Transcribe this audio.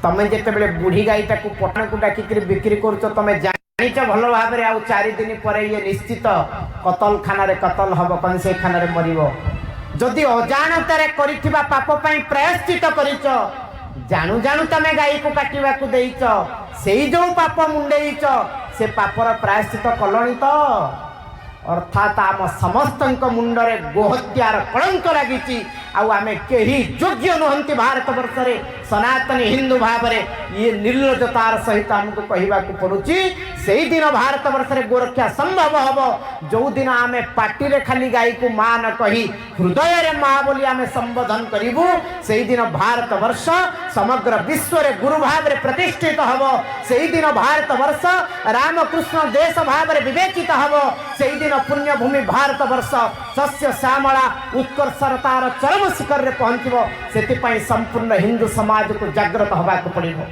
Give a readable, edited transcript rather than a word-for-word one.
तमें जिते बुढ़ी गाईटा को पटना को डाक बिक्री कर तुम जाच भल भाव में आउ 4 दिन पर ये निश्चित कतल खाना कतल हम कंसे खाना मर जदि अजाणतार कर पाप प्रायश्चित कर जानू जानू तमे गाई को काटिबा को देइच सेई जो पाप मुंडेइच से पापर प्रायश्चित कलणी तो अर्थात आम समस्त मुंडरे गोहत्यार कलंक लगी आम कहीं योग्य नुहति भारत वर्ष में सनातनी हिंदू भाव में ये निर्लजतार सहित आमको कहवाक पड़ुची से ही दिन भारत वर्ष में गोरक्षा संभव हम जो दिन आम पार्टी रे खाली गाई को माँ न कही हृदय रे माँ बोली आम संबोधन करूँ से ही दिन भारत वर्ष समग्र विश्व रे गुरु भाव में प्रतिष्ठित हम से ही दिन भारत वर्ष रामकृष्ण देश भाव में विवेचित हम से ही दिन पुण्यभूमि भारत वर्ष सस्य श्यामला उत्कर्षतार चरम शिखर में पहुंचब से संपूर्ण हिंदू समाज को जागृत होगा पड़ो।